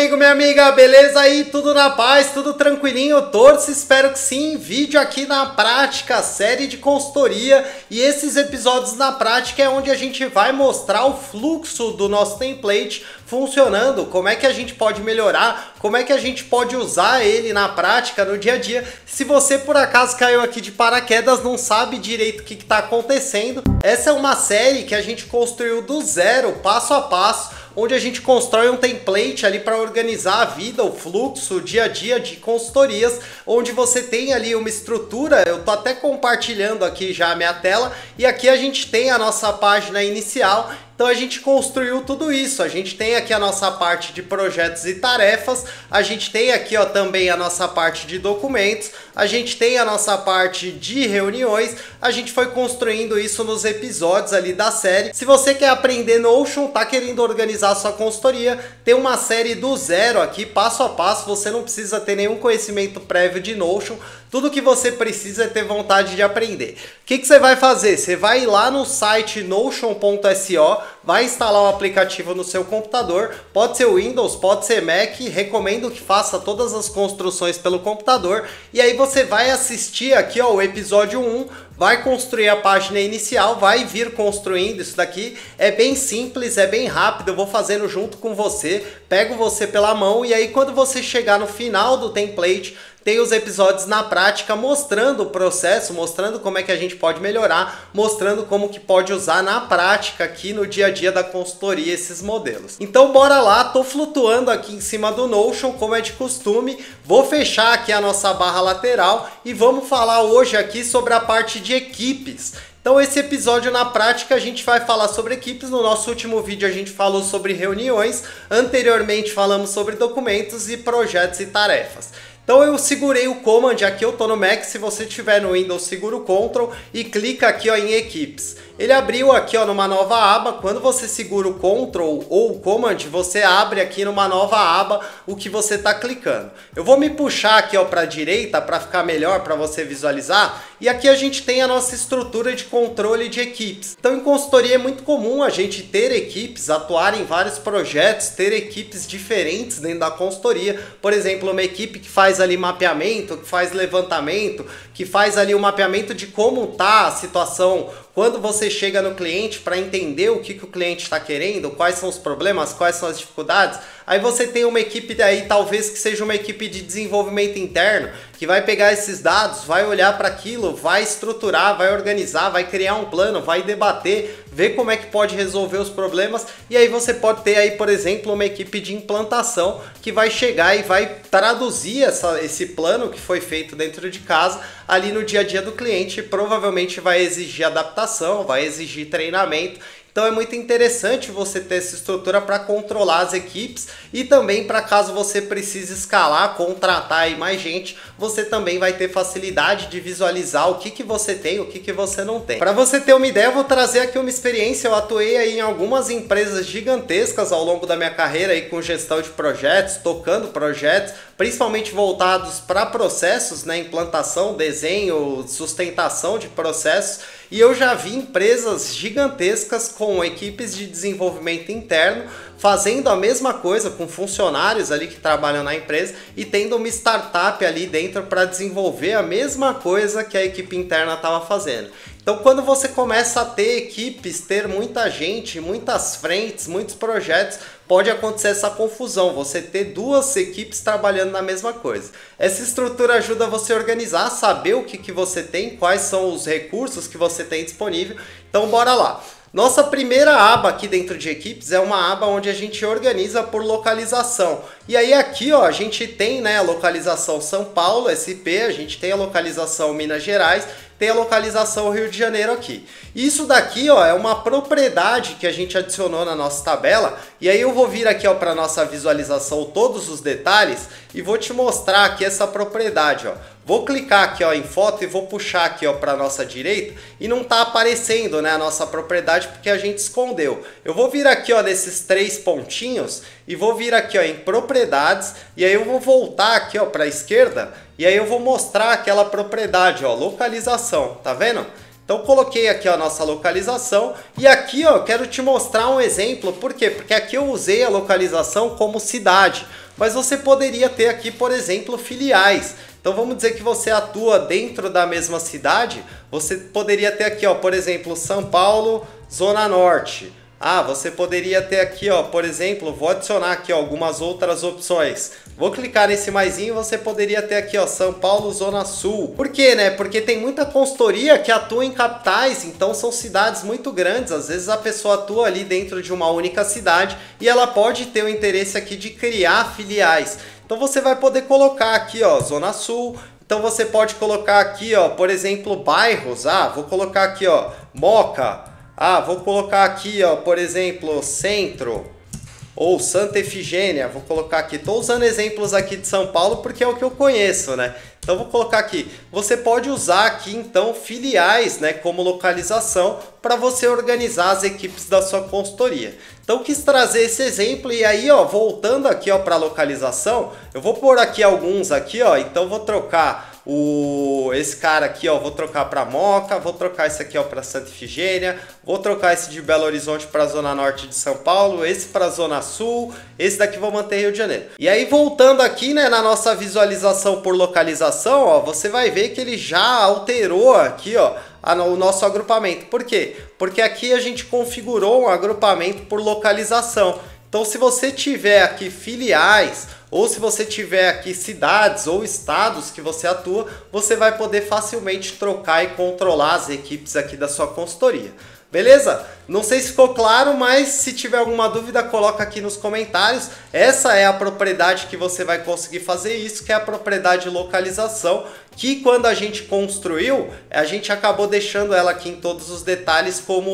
amigo, minha amiga, beleza aí? Tudo na paz, tudo tranquilinho? Torço, espero que sim. Vídeo aqui na prática, série de consultoria, e esses episódios na prática é onde a gente vai mostrar o fluxo do nosso template funcionando, como é que a gente pode melhorar, como é que a gente pode usar ele na prática, no dia a dia. Se você por acaso caiu aqui de paraquedas, não sabe direito o que está acontecendo, essa é uma série que a gente construiu do zero, passo a passo, onde a gente constrói um template ali para organizar a vida, o fluxo, o dia a dia de consultorias, onde você tem ali uma estrutura. Eu tô até compartilhando aqui já a minha tela, e aqui a gente tem a nossa página inicial. Então a gente construiu tudo isso, a gente tem aqui a nossa parte de projetos e tarefas, a gente tem aqui ó, também a nossa parte de documentos, a gente tem a nossa parte de reuniões, a gente foi construindo isso nos episódios ali da série. Se você quer aprender Notion, tá querendo organizar a sua consultoria, tem uma série do zero aqui, passo a passo, você não precisa ter nenhum conhecimento prévio de Notion, tudo que você precisa é ter vontade de aprender. O que você vai fazer? Você vai lá no site notion.so, vai instalar o aplicativo no seu computador, pode ser Windows, pode ser Mac, recomendo que faça todas as construções pelo computador, e aí você vai assistir aqui ó, o episódio 1, vai construir a página inicial, vai vir construindo isso daqui, é bem simples, é bem rápido, eu vou fazendo junto com você, pego você pela mão, e aí quando você chegar no final do template, tem os episódios na prática mostrando o processo, mostrando como é que a gente pode melhorar, mostrando como que pode usar na prática aqui no dia a dia da consultoria esses modelos. Então bora lá, tô flutuando aqui em cima do Notion, como é de costume, vou fechar aqui a nossa barra lateral e vamos falar hoje aqui sobre a parte de equipes. Então esse episódio na prática a gente vai falar sobre equipes. No nosso último vídeo a gente falou sobre reuniões, anteriormente falamos sobre documentos e projetos e tarefas. Então eu segurei o Command, aqui eu tô no Mac, se você tiver no Windows segura o Ctrl e clica aqui ó, em equipes. Ele abriu aqui ó, numa nova aba, quando você segura o Ctrl ou o Command, você abre aqui numa nova aba o que você está clicando. Eu vou me puxar aqui para a direita para ficar melhor para você visualizar, e aqui a gente tem a nossa estrutura de controle de equipes. Então em consultoria é muito comum a gente ter equipes, atuar em vários projetos, ter equipes diferentes dentro da consultoria. Por exemplo, uma equipe que faz ali mapeamento, que faz levantamento, que faz ali o mapeamento de como está a situação quando você chega no cliente para entender o que o cliente está querendo, quais são os problemas, quais são as dificuldades. Aí você tem uma equipe daí, talvez que seja uma equipe de desenvolvimento interno, que vai pegar esses dados, vai olhar para aquilo, vai estruturar, vai organizar, vai criar um plano, vai debater, ver como é que pode resolver os problemas. E aí você pode ter aí, por exemplo, uma equipe de implantação que vai chegar e vai traduzir esse plano que foi feito dentro de casa ali no dia a dia do cliente. Provavelmente vai exigir adaptação, vai exigir treinamento. Então é muito interessante você ter essa estrutura para controlar as equipes, e também para caso você precise escalar, contratar aí mais gente, você também vai ter facilidade de visualizar o que você tem, o que você não tem. Para você ter uma ideia, eu vou trazer aqui uma experiência. Eu atuei aí em algumas empresas gigantescas ao longo da minha carreira aí com gestão de projetos, tocando projetos, principalmente voltados para processos, né, implantação, desenho, sustentação de processos. E eu já vi empresas gigantescas com equipes de desenvolvimento interno fazendo a mesma coisa com funcionários ali que trabalham na empresa e tendo uma startup ali dentro para desenvolver a mesma coisa que a equipe interna estava fazendo. Então quando você começa a ter equipes, ter muita gente, muitas frentes, muitos projetos, pode acontecer essa confusão, você ter duas equipes trabalhando na mesma coisa. Essa estrutura ajuda você a organizar, saber o que você tem, quais são os recursos que você tem disponível. Então bora lá. Nossa primeira aba aqui dentro de equipes é uma aba onde a gente organiza por localização. E aí aqui ó, a gente tem, né, a localização São Paulo, SP, a gente tem a localização Minas Gerais, tem a localização Rio de Janeiro aqui. Isso daqui ó, é uma propriedade que a gente adicionou na nossa tabela, e aí eu vou vir aqui ó, para nossa visualização todos os detalhes e vou te mostrar aqui essa propriedade ó. Vou clicar aqui ó, em foto e vou puxar aqui ó, para a nossa direita, e não está aparecendo, né, a nossa propriedade porque a gente escondeu. Eu vou vir aqui ó, nesses três pontinhos e vou vir aqui ó, em propriedades, e aí eu vou voltar aqui ó, para a esquerda, e aí eu vou mostrar aquela propriedade ó, localização, tá vendo? Então coloquei aqui a nossa localização, e aqui ó, quero te mostrar um exemplo. Por quê? Porque aqui eu usei a localização como cidade. mas você poderia ter aqui, por exemplo, filiais. Então vamos dizer que você atua dentro da mesma cidade, você poderia ter aqui, ó, por exemplo, São Paulo, Zona Norte. Ah, você poderia ter aqui, ó, por exemplo, vou adicionar aqui ó, algumas outras opções. Vou clicar nesse maisinho, você poderia ter aqui, ó, São Paulo, Zona Sul. Por quê, né? Porque tem muita consultoria que atua em capitais, então são cidades muito grandes. Às vezes a pessoa atua ali dentro de uma única cidade e ela pode ter o interesse aqui de criar filiais. Então você vai poder colocar aqui, ó, Zona Sul. Então você pode colocar aqui, ó, por exemplo, bairros. Ah, vou colocar aqui, ó, Moca. Ah, vou colocar aqui, ó, por exemplo, Centro ou Santa Efigênia. Vou colocar aqui, estou usando exemplos aqui de São Paulo porque é o que eu conheço, né? Então vou colocar aqui, você pode usar aqui então filiais, né, como localização para você organizar as equipes da sua consultoria. Então quis trazer esse exemplo e aí, ó, voltando aqui, ó, para localização, eu vou pôr aqui alguns aqui, ó, então vou trocar esse cara aqui, ó, vou trocar para Moca, vou trocar esse aqui, ó, para Santa Efigênia, vou trocar esse de Belo Horizonte para a Zona Norte de São Paulo, esse para a Zona Sul, esse daqui vou manter Rio de Janeiro. E aí voltando aqui, né, na nossa visualização por localização, ó, você vai ver que ele já alterou aqui, ó, o nosso agrupamento. Por quê? Porque aqui a gente configurou um agrupamento por localização. Então se você tiver aqui filiais, ou se você tiver aqui cidades ou estados que você atua, você vai poder facilmente trocar e controlar as equipes aqui da sua consultoria. Beleza? Não sei se ficou claro, mas se tiver alguma dúvida, coloca aqui nos comentários. Essa é a propriedade que você vai conseguir fazer isso, que é a propriedade de localização, que quando a gente construiu, a gente acabou deixando ela aqui em todos os detalhes como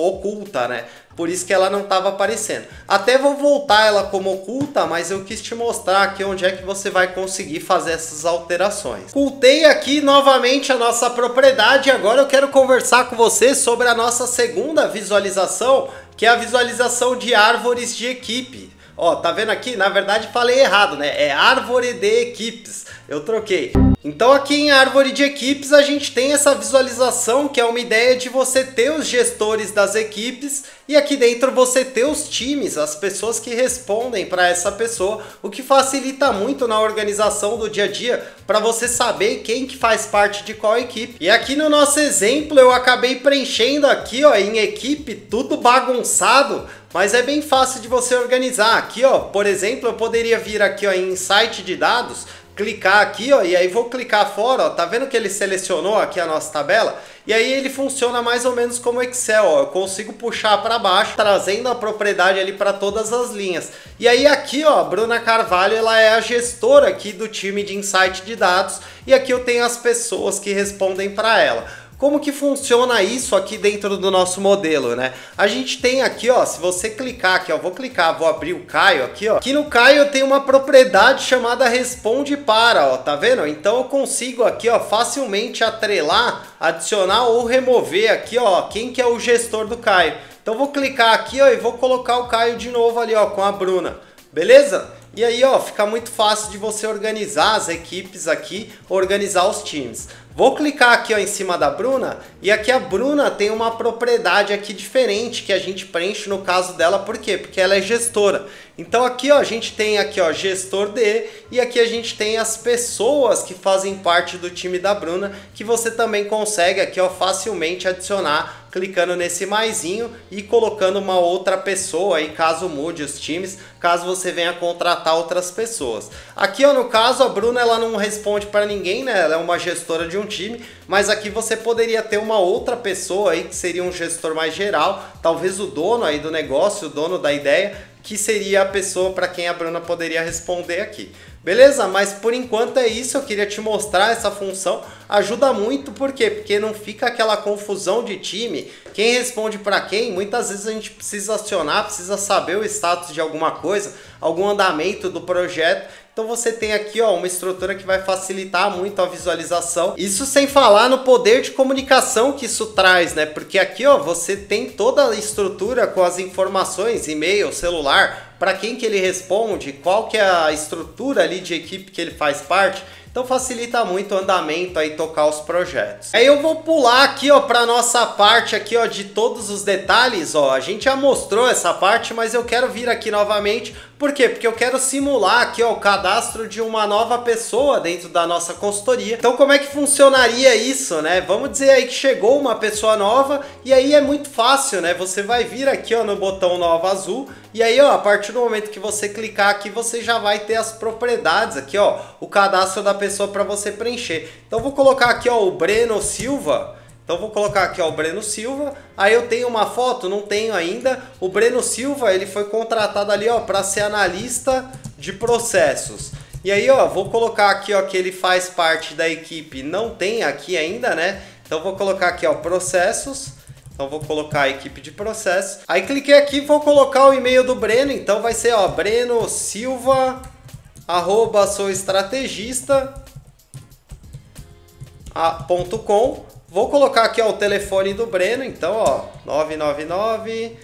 oculta, né? Por isso que ela não estava aparecendo. Até vou voltar ela como oculta, mas eu quis te mostrar aqui onde é que você vai conseguir fazer essas alterações. Ocultei aqui novamente a nossa propriedade e agora eu quero conversar com você sobre a nossa segunda visualização, que é a visualização de árvores de equipe. Ó, tá vendo aqui? Na verdade falei errado, né? É árvore de equipes. Eu troquei. Então aqui em árvore de equipes a gente tem essa visualização que é uma ideia de você ter os gestores das equipes e aqui dentro você ter os times, as pessoas que respondem para essa pessoa, o que facilita muito na organização do dia a dia para você saber quem que faz parte de qual equipe. E aqui no nosso exemplo eu acabei preenchendo aqui, ó, em equipe, tudo bagunçado, mas é bem fácil de você organizar. Aqui, ó, por exemplo, eu poderia vir aqui, ó, em insight de dados, clicar aqui, ó, e aí vou clicar fora, ó, tá vendo que ele selecionou aqui a nossa tabela? E aí ele funciona mais ou menos como Excel, ó, eu consigo puxar para baixo, trazendo a propriedade ali para todas as linhas. E aí aqui, ó, a Bruna Carvalho, ela é a gestora aqui do time de insight de dados, e aqui eu tenho as pessoas que respondem para ela. Como que funciona isso aqui dentro do nosso modelo, né? A gente tem aqui, ó, se você clicar aqui, ó, vou clicar, vou abrir o Caio aqui, ó. Aqui no Caio eu tenho uma propriedade chamada responde para, ó, tá vendo? Então eu consigo aqui, ó, facilmente atrelar, adicionar ou remover aqui, ó, quem que é o gestor do Caio. Então vou clicar aqui, ó, e vou colocar o Caio de novo ali, ó, com a Bruna. Beleza? E aí, ó, fica muito fácil de você organizar as equipes aqui, organizar os times. Vou clicar aqui, ó, em cima da Bruna e aqui a Bruna tem uma propriedade aqui diferente que a gente preenche no caso dela, por quê? Porque ela é gestora. Então aqui, ó, a gente tem aqui, ó, gestor de, e aqui a gente tem as pessoas que fazem parte do time da Bruna, que você também consegue aqui, ó, facilmente adicionar clicando nesse maisinho e colocando uma outra pessoa aí, caso mude os times, caso você venha contratar outras pessoas. Aqui, ó, no caso, a Bruna, ela não responde para ninguém, né? Ela é uma gestora de um time, mas aqui você poderia ter uma outra pessoa aí que seria um gestor mais geral, talvez o dono aí do negócio, o dono da ideia, que seria a pessoa para quem a Bruna poderia responder aqui. Beleza? Mas por enquanto é isso, eu queria te mostrar essa função, ajuda muito, por quê? Porque não fica aquela confusão de time, quem responde para quem, muitas vezes a gente precisa acionar, precisa saber o status de alguma coisa, algum andamento do projeto, então você tem aqui, ó, uma estrutura que vai facilitar muito a visualização, isso sem falar no poder de comunicação que isso traz, né? Porque aqui, ó, você tem toda a estrutura com as informações, e-mail, celular, para quem que ele responde, qual que é a estrutura ali de equipe que ele faz parte. Então facilita muito o andamento aí, tocar os projetos. Aí eu vou pular aqui, ó, para nossa parte aqui, ó, de todos os detalhes, ó. A gente já mostrou essa parte, mas eu quero vir aqui novamente Por quê? Porque eu quero simular aqui, ó, o cadastro de uma nova pessoa dentro da nossa consultoria. Então como é que funcionaria isso, né? Vamos dizer aí que chegou uma pessoa nova e aí é muito fácil, né? Você vai vir aqui, ó, no botão nova azul e aí, ó, a partir do momento que você clicar aqui, você já vai ter as propriedades aqui, ó, o cadastro da pessoa para você preencher. Então vou colocar aqui, ó, o Breno Silva. Então vou colocar aqui, ó, o Breno Silva. Aí eu tenho uma foto? Não tenho ainda. O Breno Silva, ele foi contratado ali, ó, para ser analista de processos. E aí, ó, vou colocar aqui, ó, que ele faz parte da equipe. Não tem aqui ainda, né? Então vou colocar aqui, ó, processos. Então vou colocar a equipe de processos. Aí cliquei aqui e vou colocar o e-mail do Breno. Então vai ser, ó, brenosilva@souestrategista.com. Vou colocar aqui, ó, o telefone do Breno. Então, ó, 999.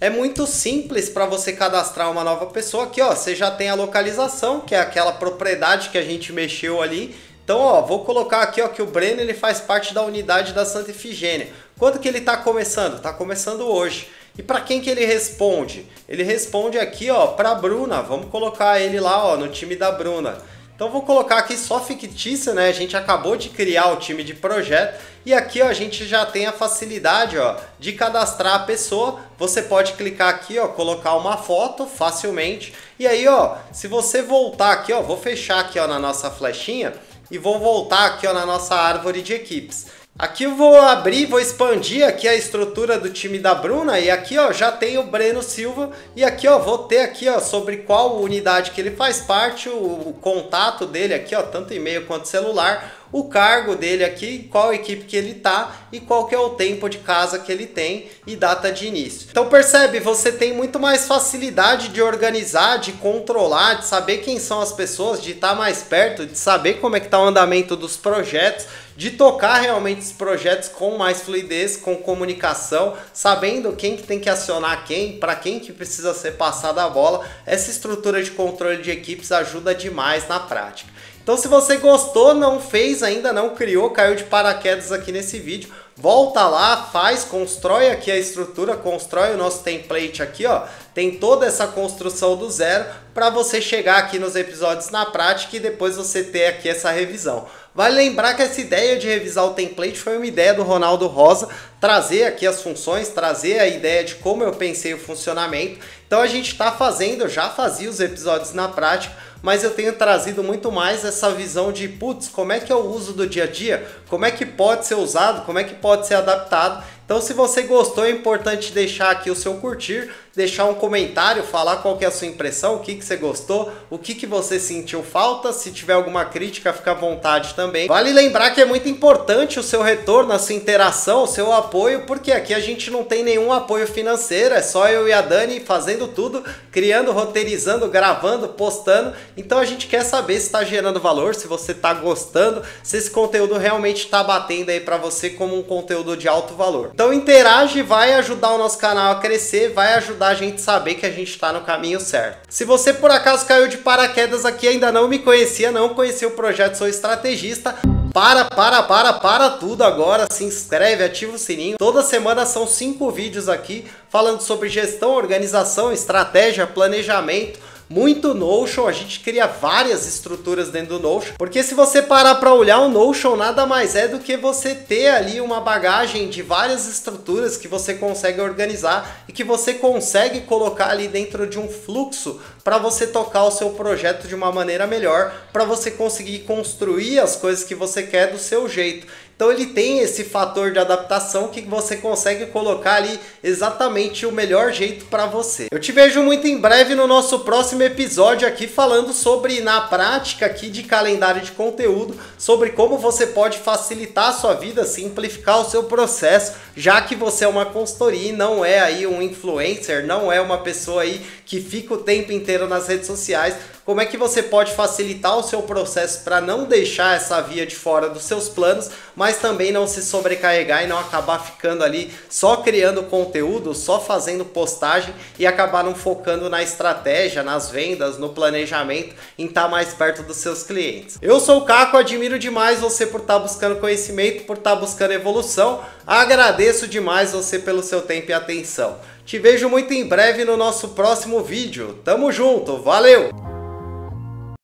É muito simples para você cadastrar uma nova pessoa. Aqui, ó, você já tem a localização, que é aquela propriedade que a gente mexeu ali. Então, ó, vou colocar aqui, ó, que o Breno, ele faz parte da unidade da Santa Efigênia. Quando que ele está começando? Está começando hoje. E para quem que ele responde? Ele responde aqui, ó, para a Bruna. Vamos colocar ele lá, ó, no time da Bruna. Então vou colocar aqui só fictício, né? A gente acabou de criar o time de projeto e aqui, ó, a gente já tem a facilidade, ó, de cadastrar a pessoa. Você pode clicar aqui, ó, colocar uma foto facilmente. E aí, ó, se você voltar aqui, ó, vou fechar aqui, ó, na nossa flechinha e vou voltar aqui, ó, na nossa árvore de equipes. Aqui eu vou abrir, vou expandir aqui a estrutura do time da Bruna e aqui, ó, já tem o Breno Silva e aqui, ó, vou ter aqui, ó, sobre qual unidade que ele faz parte, o contato dele aqui, ó, tanto e-mail quanto celular, o cargo dele aqui, qual equipe que ele tá e qual que é o tempo de casa que ele tem e data de início. Então percebe, você tem muito mais facilidade de organizar, de controlar, de saber quem são as pessoas, de estar mais perto, de saber como é que tá o andamento dos projetos, de tocar realmente os projetos com mais fluidez, com comunicação, sabendo quem que tem que acionar quem, para quem que precisa ser passada a bola. Essa estrutura de controle de equipes ajuda demais na prática. Então se você gostou, não fez ainda, não criou, caiu de paraquedas aqui nesse vídeo, volta lá, faz, constrói aqui a estrutura, constrói o nosso template aqui, ó. Tem toda essa construção do zero para você chegar aqui nos episódios na prática e depois você ter aqui essa revisão. Vale lembrar que essa ideia de revisar o template foi uma ideia do Ronaldo Rosa, trazer aqui as funções, trazer a ideia de como eu pensei o funcionamento. Então a gente está fazendo, eu já fazia os episódios na prática, mas eu tenho trazido muito mais essa visão de, putz, como é que é o uso do dia a dia? Como é que pode ser usado? Como é que pode ser adaptado? Então se você gostou, é importante deixar aqui o seu curtir, deixar um comentário, falar qual que é a sua impressão, o que você gostou, o que você sentiu falta. Se tiver alguma crítica, fica à vontade também. Vale lembrar que é muito importante o seu retorno, a sua interação, o seu apoio, porque aqui a gente não tem nenhum apoio financeiro, é só eu e a Dani fazendo tudo, criando, roteirizando, gravando, postando. Então a gente quer saber se está gerando valor, se você está gostando, se esse conteúdo realmente está batendo aí para você como um conteúdo de alto valor. Então interage, vai ajudar o nosso canal a crescer, vai ajudar a gente a saber que a gente está no caminho certo. Se você por acaso caiu de paraquedas aqui e ainda não me conhecia, não conhecia o projeto Sou Estrategista, para tudo agora, se inscreve, ativa o sininho. Toda semana são 5 vídeos aqui falando sobre gestão, organização, estratégia, planejamento. Muito Notion, a gente cria várias estruturas dentro do Notion, porque se você parar para olhar, o Notion nada mais é do que você ter ali uma bagagem de várias estruturas que você consegue organizar e que você consegue colocar ali dentro de um fluxo para você tocar o seu projeto de uma maneira melhor, para você conseguir construir as coisas que você quer do seu jeito. Então ele tem esse fator de adaptação que você consegue colocar ali exatamente o melhor jeito para você. Eu te vejo muito em breve no nosso próximo episódio aqui falando sobre, na prática aqui de calendário de conteúdo, sobre como você pode facilitar a sua vida, simplificar o seu processo, já que você é uma consultoria e não é aí um influencer, não é uma pessoa aí que fica o tempo inteiro nas redes sociais. Como é que você pode facilitar o seu processo para não deixar essa via de fora dos seus planos, mas também não se sobrecarregar e não acabar ficando ali só criando conteúdo, só fazendo postagem e acabar não focando na estratégia, nas vendas, no planejamento, em estar mais perto dos seus clientes. Eu sou o Caco, admiro demais você por estar buscando conhecimento, por estar buscando evolução. Agradeço demais você pelo seu tempo e atenção. Te vejo muito em breve no nosso próximo vídeo. Tamo junto, valeu!